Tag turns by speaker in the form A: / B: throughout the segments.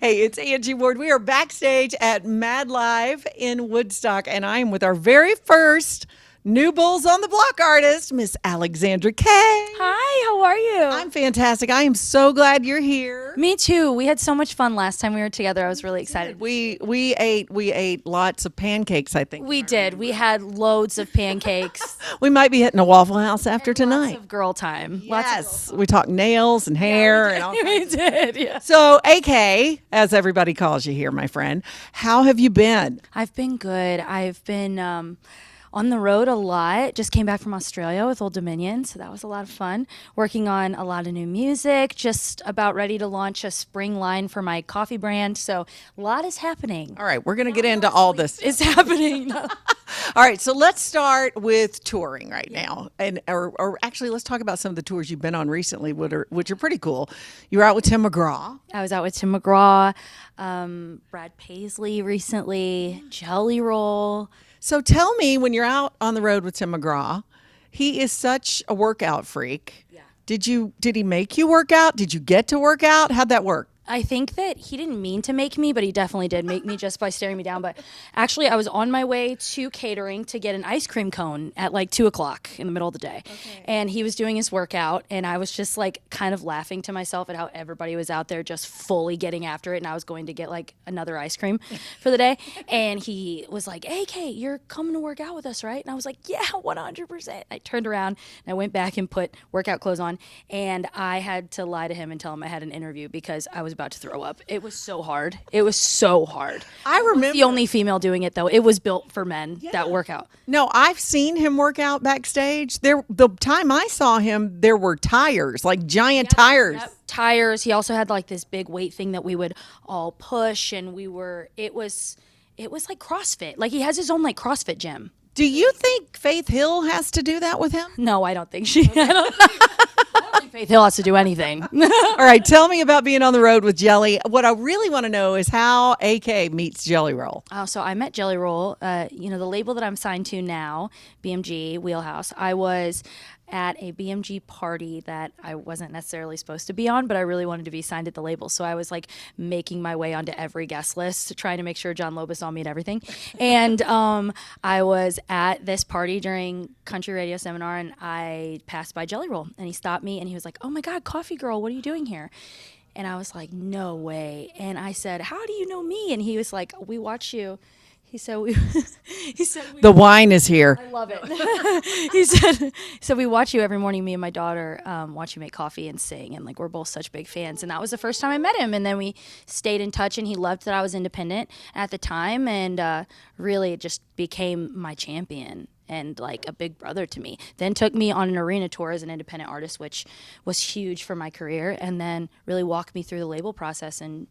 A: Hey, it's Angie Ward. We are backstage at MadLife in Woodstock, and I am with our very first New Bulls on the Block artist, Miss Alexandra K.
B: Hi, how are you?
A: I'm fantastic. I am so glad you're here.
B: Me too. We had so much fun last time we were together. I was really excited.
A: We ate lots of pancakes, I think.
B: We did. We had loads of pancakes.
A: We might be hitting a Waffle House after tonight.
B: Lots of girl time.
A: Yes, we talked nails and hair and all.
B: We did. Yeah.
A: So, AK, as everybody calls you here, my friend, how have you been?
B: I've been good. I've been on the road a lot. Just came back from Australia with Old Dominion, so that was a lot of fun. Working on a lot of new music, just about ready to launch a spring line for my coffee brand. So a lot is happening.
A: All right, we're going to get into all this.
B: It's happening.
A: All right, so let's start with touring right now, or actually, let's talk about some of the tours you've been on recently, which are pretty cool. You were out with Tim McGraw.
B: I was out with Tim McGraw, Brad Paisley recently, Jelly Roll.
A: So tell me, when you're out on the road with Tim McGraw, he is such a workout freak.
B: Yeah.
A: Did he make you work out? Did you get to work out? How'd that work?
B: I think that he didn't mean to make me, but he definitely did make me just by staring me down. But actually, I was on my way to catering to get an ice cream cone at like 2 o'clock in the middle of the day. Okay. And he was doing his workout, and I was just like kind of laughing to myself at how everybody was out there just fully getting after it. And I was going to get like another ice cream for the day. And he was like, "Hey, Kate, you're coming to work out with us, right?" And I was like, "Yeah, 100%. I turned around and I went back and put workout clothes on. And I had to lie to him and tell him I had an interview because I was about to throw up. It was so hard. It was so hard.
A: I remember
B: the only female doing it though. It was built for men, that workout.
A: No, I've seen him work out backstage. The time I saw him, there were tires, like giant tires.
B: Yep. Tires. He also had like this big weight thing that we would all push, and it was like CrossFit. Like he has his own like CrossFit gym.
A: Do you think Faith Hill has to do that with him?
B: No, I don't think she. I don't think Faith Hill has to do anything.
A: All right, tell me about being on the road with Jelly. What I really want to know is how AK meets Jelly Roll.
B: Oh, so I met Jelly Roll. The label that I'm signed to now, BMG Wheelhouse. I was at a BMG party that I wasn't necessarily supposed to be on, but I really wanted to be signed at the label. So I was like making my way onto every guest list, trying to make sure John Loba saw me at everything. And I was at this party during country radio seminar, and I passed by Jelly Roll, and he stopped me, and he was like, "Oh my God, Coffee Girl, what are you doing here?" And I was like, "No way." And I said, "How do you know me?" And he was like, "We watch you." He said,
A: The wine is here.
B: I love it. He said, "We watch you every morning, me and my daughter watch you make coffee and sing. And like, we're both such big fans." And that was the first time I met him. And then we stayed in touch, and he loved that I was independent at the time. And really it just became my champion and like a big brother to me. Then took me on an arena tour as an independent artist, which was huge for my career. And then really walked me through the label process and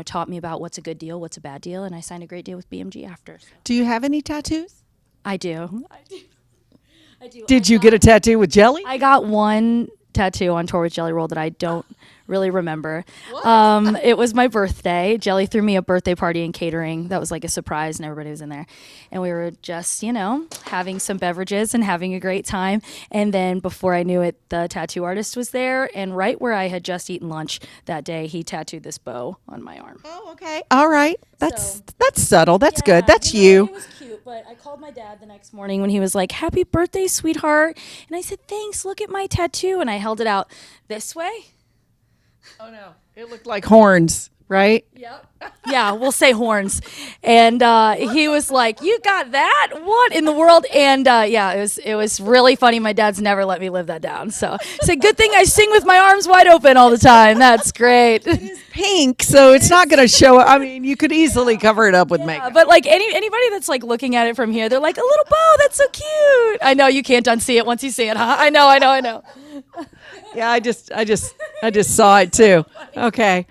B: taught me about what's a good deal, what's a bad deal, and I signed a great deal with BMG after. So.
A: Do you have any tattoos?
B: I do.
A: Did you get a tattoo with Jelly?
B: I got one tattoo on tour with Jelly Roll that I don't really remember. It was my birthday. Jelly threw me a birthday party in catering. That was like a surprise, and everybody was in there. And we were just, having some beverages and having a great time. And then before I knew it, the tattoo artist was there. And right where I had just eaten lunch that day, he tattooed this bow on my arm.
A: Oh, okay. All right. That's subtle. That's good. That's you.
B: It was cute, but I called my dad the next morning when he was like, "Happy birthday, sweetheart." And I said, "Thanks, look at my tattoo." And I held it out this way.
A: Oh, no. It looked like horns, right?
B: Yep. Yeah, we'll say horns. And he was like, "You got that? What in the world?" And it was really funny. My dad's never let me live that down. So it's a good thing I sing with my arms wide open all the time. That's great.
A: It is pink, so it's not going to show up. I mean, you could easily cover it up with makeup.
B: But like anybody that's like looking at it from here, they're like, "A little bow, that's so cute." I know you can't unsee it once you see it, huh? I know.
A: Yeah, I just saw it too. Okay.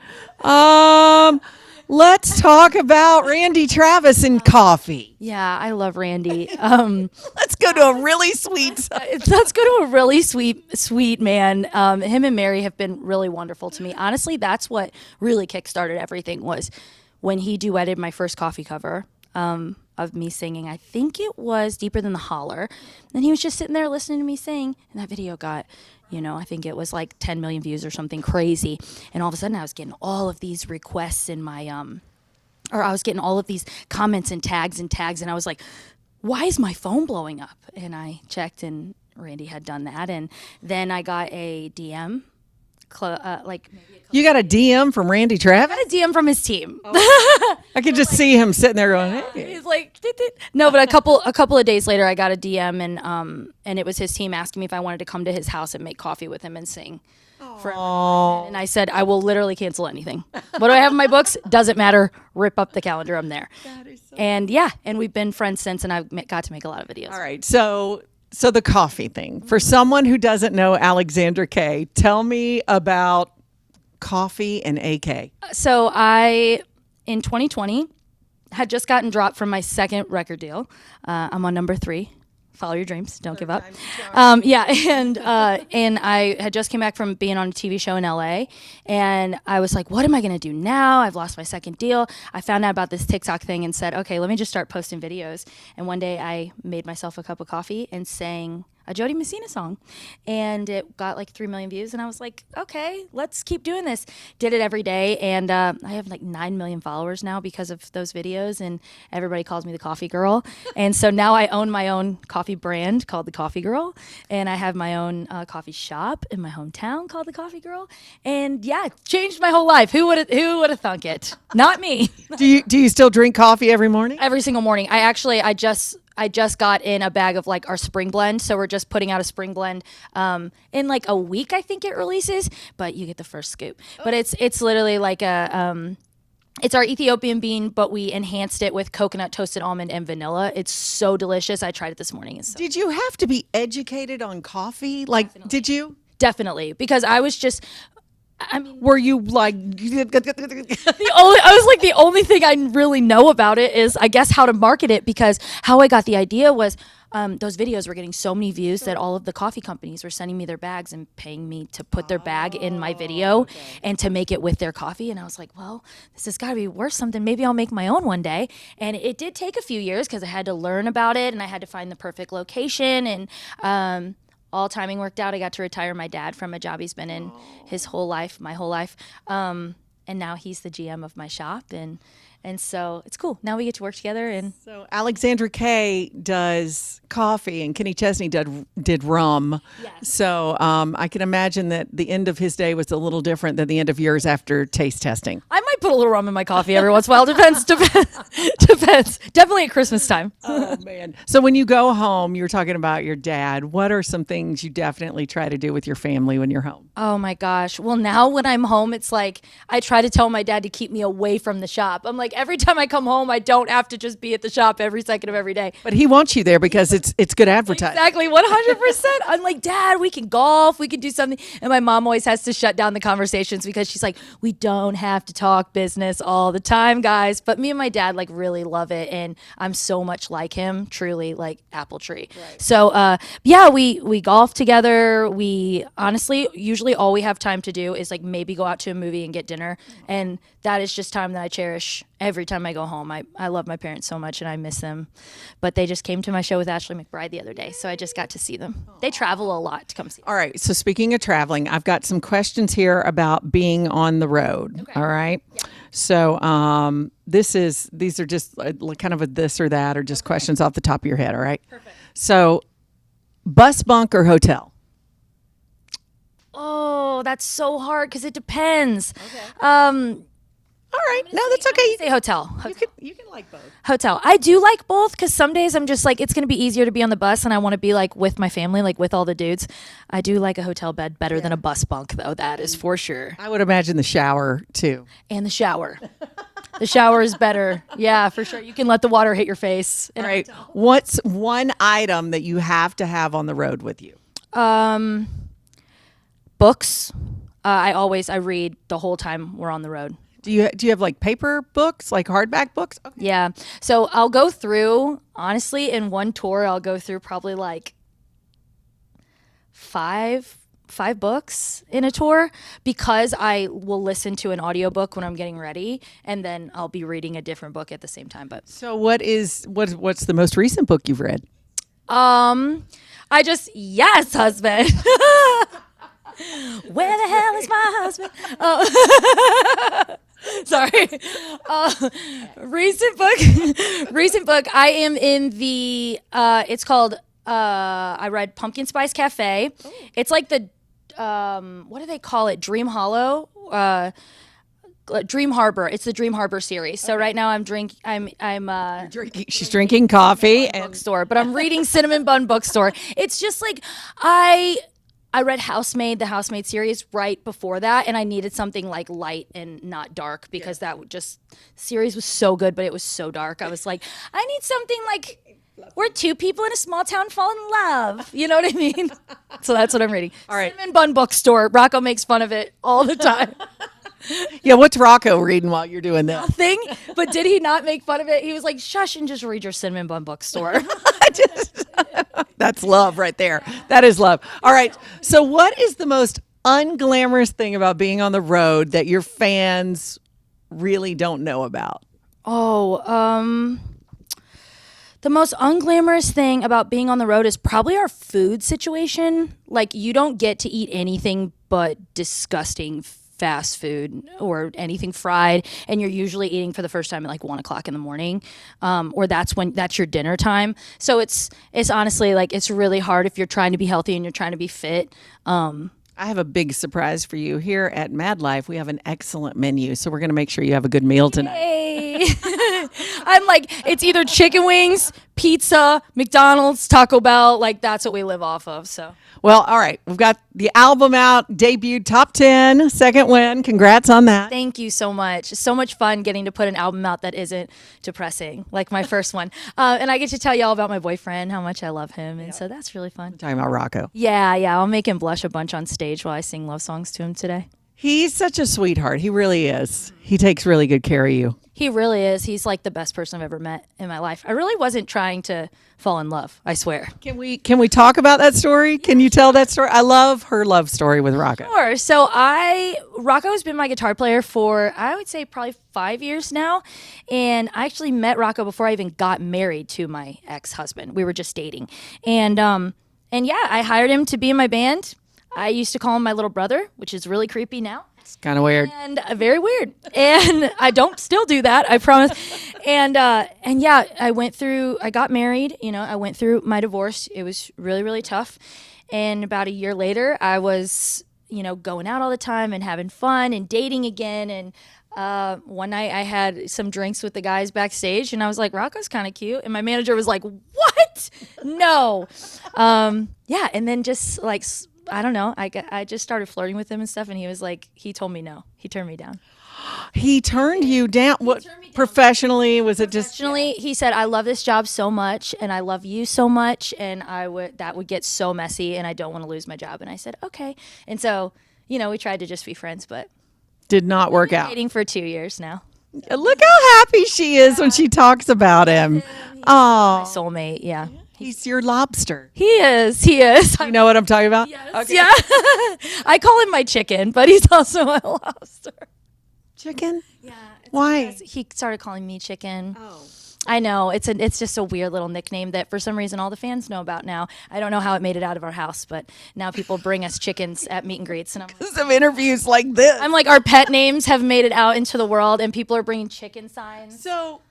A: Let's talk about Randy Travis and coffee.
B: Yeah, I love Randy.
A: Let's go to a really sweet.
B: Let's go to a really sweet man. Him and Mary have been really wonderful to me. Honestly, that's what really kickstarted everything was when he duetted my first coffee cover of me singing. I think it was Deeper Than the Holler. And he was just sitting there listening to me sing, and that video got I think it was like 10 million views or something crazy. And all of a sudden I was getting all of these requests in my, or I was getting all of these comments and tags. And I was like, why is my phone blowing up? And I checked and Randy had done that. And then I got a DM.
A: You got a DM from Randy Travis?
B: I got a DM from his team.
A: I could just see him sitting there going, hey.
B: He's like, no, but a couple of days later, I got a DM and it was his team asking me if I wanted to come to his house and make coffee with him and sing. And I said, I will literally cancel anything. What do I have in my books? Doesn't matter. Rip up the calendar. I'm there. And we've been friends since, and I got to make a lot of videos.
A: All right, so the coffee thing. For someone who doesn't know Alexandra K, tell me about coffee and AK.
B: So in 2020, had just gotten dropped from my second record deal. I'm on number 3. Follow your dreams. Don't give up. And I had just came back from being on a TV show in LA, and I was like, what am I going to do now? I've lost my second deal. I found out about this TikTok thing and said, okay, let me just start posting videos. And one day I made myself a cup of coffee and sang a Jody Messina song, and it got like 3 million views, and I was like, okay, let's keep doing this. Did it every day, and I have like 9 million followers now because of those videos, and everybody calls me the coffee girl. And so now I own my own coffee brand called the Coffee Girl, and I have my own coffee shop in my hometown called the Coffee Girl, and yeah, it changed my whole life. Who would have thunk it? Not me.
A: Do you still drink coffee every morning?
B: Every single morning. I just got in a bag of like our spring blend. So we're just putting out a spring blend in like a week, I think it releases, but you get the first scoop. But it's literally like it's our Ethiopian bean, but we enhanced it with coconut, toasted almond, and vanilla. It's so delicious. I tried it this morning.
A: Did you have to be educated on coffee? Like,
B: Definitely.
A: Did you?
B: Definitely, because I was just...
A: were you like
B: the only thing I really know about it is I guess how to market it, because how I got the idea was those videos were getting so many views that all of the coffee companies were sending me their bags and paying me to put their bag in my video and to make it with their coffee. And I was like, well, this has got to be worth something. Maybe I'll make my own one day. And it did take a few years because I had to learn about it and I had to find the perfect location, and all timing worked out. I got to retire my dad from a job he's been in his whole life, my whole life. And now he's the GM of my shop. And so it's cool. Now we get to work together. And
A: so Alexandra K does coffee and Kenny Chesney did rum.
B: Yes.
A: So I can imagine that the end of his day was a little different than the end of yours after taste testing.
B: I might put a little rum in my coffee every once in a while. Depends. Definitely at Christmas time.
A: Oh, man. So when you go home, you were talking about your dad. What are some things you definitely try to do with your family when you're home?
B: Oh, my gosh. Well, now when I'm home, it's like I try to tell my dad to keep me away from the shop. I'm like, every time I come home, I don't have to just be at the shop every second of every day.
A: But he wants you there because it's good advertising.
B: Exactly, 100%. I'm like, Dad, we can golf, we can do something. And my mom always has to shut down the conversations because she's like, we don't have to talk business all the time, guys. But me and my dad like really love it, and I'm so much like him, truly like apple tree. Right. So we golf together. We honestly usually all we have time to do is like maybe go out to a movie and get dinner, and that is just time that I cherish every time I go home. I love my parents so much and I miss them. But they just came to my show with Ashley McBride the other day, so I just got to see them. They travel a lot to come see them.
A: All right. So speaking of traveling, I've got some questions here about being on the road. Okay. All right. Yeah. So these are just kind of a this or that or just questions off the top of your head. All right.
B: Perfect.
A: So bus bunk or hotel?
B: Oh, that's so hard because it depends.
A: Okay. All right. No, that's okay.
B: Say hotel.
A: You can like both.
B: Hotel. I do like both because some days I'm just like, it's going to be easier to be on the bus and I want to be like with my family, like with all the dudes. I do like a hotel bed better than a bus bunk, though. That is for sure.
A: I would imagine the shower, too.
B: And the shower. The shower is better. Yeah, for sure. You can let the water hit your face.
A: All right. What's one item that you have to have on the road with you?
B: Books. I read the whole time we're on the road.
A: Do you have like paper books, like hardback books? Okay.
B: Yeah. So I'll go through, honestly, in one tour, I'll go through probably like five books in a tour because I will listen to an audiobook when I'm getting ready and then I'll be reading a different book at the same time. But
A: so what's the most recent book you've read?
B: Yes, husband. Where the hell is my husband? Oh. Sorry. Recent book. I am in the, it's called, I read Pumpkin Spice Cafe. Ooh. It's like the, what do they call it? Dream Hollow? Dream Harbor. It's the Dream Harbor series. So right now I'm drinking.
A: She's drinking coffee and
B: bookstore, but I'm reading Cinnamon Bun Bookstore. It's just like I read Housemaid, the Housemaid series right before that, and I needed something like light and not dark because series was so good, but it was so dark. I was like, I need something like where two people in a small town fall in love. You know what I mean? So that's what I'm reading.
A: All right.
B: Cinnamon Bun Bookstore. Rocco makes fun of it all the time.
A: Yeah, what's Rocco reading while you're doing that?
B: Nothing. But did he not make fun of it? He was like, shush and just read your Cinnamon Bun Bookstore.
A: That's love right there. That is love. All right. So what is the most unglamorous thing about being on the road that your fans really don't know about?
B: Oh, the most unglamorous thing about being on the road is probably our food situation. Like, you don't get to eat anything but disgusting fast food or anything fried, and you're usually eating for the first time at like 1 o'clock in the morning, or that's your dinner time. So it's honestly like it's really hard if you're trying to be healthy and you're trying to be fit.
A: I have a big surprise for you. Here at MadLife, we have an excellent menu, so we're going to make sure you have a good meal tonight.
B: Yay. I'm like, it's either chicken wings, pizza, McDonald's, Taco Bell. Like, that's what we live off of. So.
A: Well, all right. We've got the album out, debuted top 10, second win. Congrats on that.
B: Thank you so much. It's so much fun getting to put an album out that isn't depressing, like my first one. And I get to tell you all about my boyfriend, how much I love him. And so that's really fun.
A: We're talking about Rocco.
B: Yeah. I'll make him blush a bunch on stage while I sing love songs to him today.
A: He's such a sweetheart. He really is. He takes really good care of you.
B: He really is. He's like the best person I've ever met in my life. I really wasn't trying to fall in love, I swear.
A: Can we talk about that story? Can you tell that story? I love her love story with Rocco.
B: Sure. So Rocco has been my guitar player for, I would say, probably 5 years now. And I actually met Rocco before I even got married to my ex-husband. We were just dating. And yeah, I hired him to be in my band. I used to call him my little brother, which is really creepy now.
A: It's kind of weird.
B: And very weird. And I don't still do that, I promise. And yeah, I got married, I went through my divorce. It was really, really tough. And about a year later, I was, going out all the time and having fun and dating again. And one night I had some drinks with the guys backstage and I was like, Rocco's kind of cute. And my manager was like, what? No. Yeah. And then just like, I don't know. I just started flirting with him and stuff, and he was like, he told me no. He turned me down.
A: He turned you down? What, professionally? Was it just?
B: Professionally, he said, I love this job so much, and I love you so much, and that would get so messy, and I don't want to lose my job. And I said, okay. And so, we tried to just be friends, but
A: did not work out.
B: Dating for 2 years now.
A: Look how happy she is when she talks about him. Oh,
B: my soulmate. Yeah.
A: He's your lobster.
B: He is.
A: You know what I'm talking about?
B: Yes. Okay. Yeah. I call him my chicken, but he's also my lobster.
A: Chicken?
B: Yeah.
A: Why?
B: He started calling me chicken.
A: Oh.
B: I know. It's just a weird little nickname that for some reason all the fans know about now. I don't know how it made it out of our house, but now people bring us chickens at meet and greets. And
A: because of interviews like this.
B: I'm like, our pet names have made it out into the world, and people are bringing chicken signs.
A: So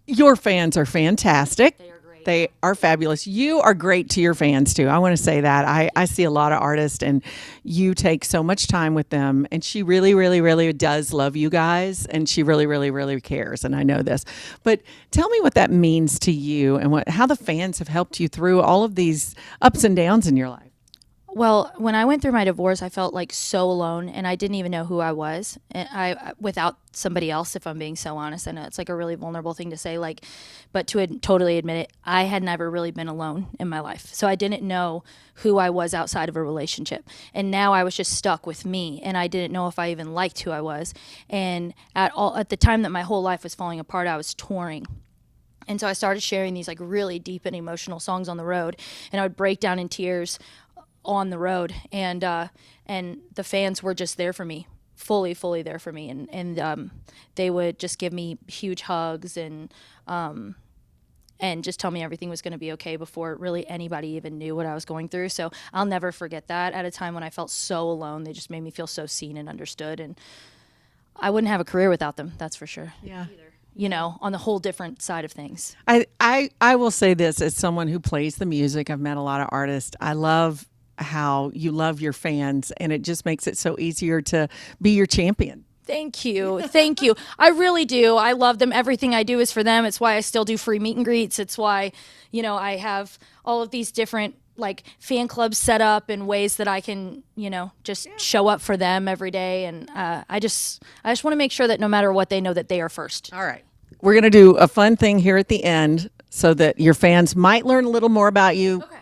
A: your fans are fantastic.
B: They are great.
A: They are fabulous. You are great to your fans, too. I want to say that. I see a lot of artists, and you take so much time with them. And she really, really, really does love you guys. And she really, really, really cares. And I know this. But tell me what that means to you and how the fans have helped you through all of these ups and downs in your life.
B: Well, when I went through my divorce, I felt like so alone, and I didn't even know who I was. And I without somebody else, if I'm being so honest. I know it's like a really vulnerable thing to say, but to totally admit it, I had never really been alone in my life. So I didn't know who I was outside of a relationship. And now I was just stuck with me, and I didn't know if I even liked who I was. And at the time that my whole life was falling apart, I was touring. And so I started sharing these like really deep and emotional songs on the road, and I would break down in tears on the road, and the fans were just there for me, fully there for me, and they would just give me huge hugs, and and just tell me everything was going to be okay before really anybody even knew what I was going through. So I'll never forget that. At a time when I felt so alone, they just made me feel so seen and understood, and I wouldn't have a career without them, that's for sure.
A: Yeah.
B: You know, on the whole different side of things.
A: I will say this as someone who plays the music. I've met a lot of artists. I love how you love your fans, and it just makes it so easier to be your champion.
B: Thank you. Thank you. I really do. I love them. Everything I do is for them. It's why I still do free meet and greets. It's why, you know, I have all of these different like fan clubs set up in ways that I can, you know, just show up for them every day. And I just want to make sure that no matter what, they know that they are first.
A: All right. We're going to do a fun thing here at the end so that your fans might learn a little more about you.
B: Okay.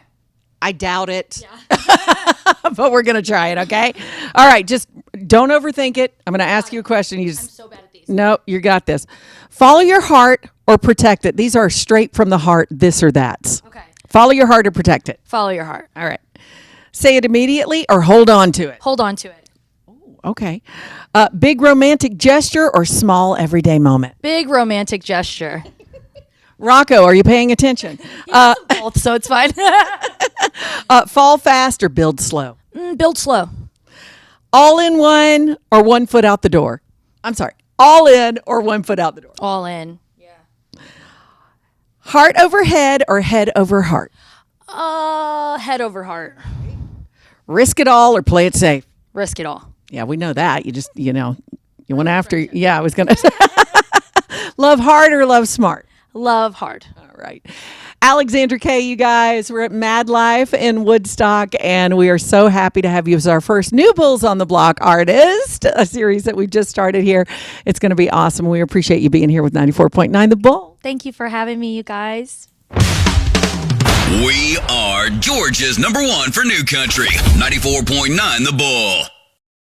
A: I doubt it, but we're going to try it, okay? All right, just don't overthink it. I'm going to ask you a question. You just,
B: I'm so bad at these.
A: No, you got this. Follow your heart or protect it. These are straight from the heart, this or that.
B: Okay.
A: Follow your heart or protect it.
B: Follow your heart.
A: All right. Say it immediately or hold on to it.
B: Hold on to it.
A: Okay. Big romantic gesture or small everyday moment?
B: Big romantic gesture.
A: Rocco, are you paying attention?
B: Both, so it's fine.
A: Fall fast or build slow?
B: Build slow.
A: All in one or 1 foot out the door? I'm sorry. All in or 1 foot out the door?
B: All in.
A: Heart over head or head over heart?
B: Head over heart.
A: Risk it all or play it safe?
B: Risk it all.
A: Yeah, we know that. You just, you went after. Yeah, I was going to say. Love hard or love smart?
B: Love hard.
A: All right. Alexandra Kay, you guys, we're at MadLife in Woodstock, and we are so happy to have you as our first New Bulls on the Block artist, a series that we just started here. It's going to be awesome. We appreciate you being here with 94.9 The Bull.
B: Thank you for having me, you guys.
C: We are Georgia's #1 for new country, 94.9 The Bull.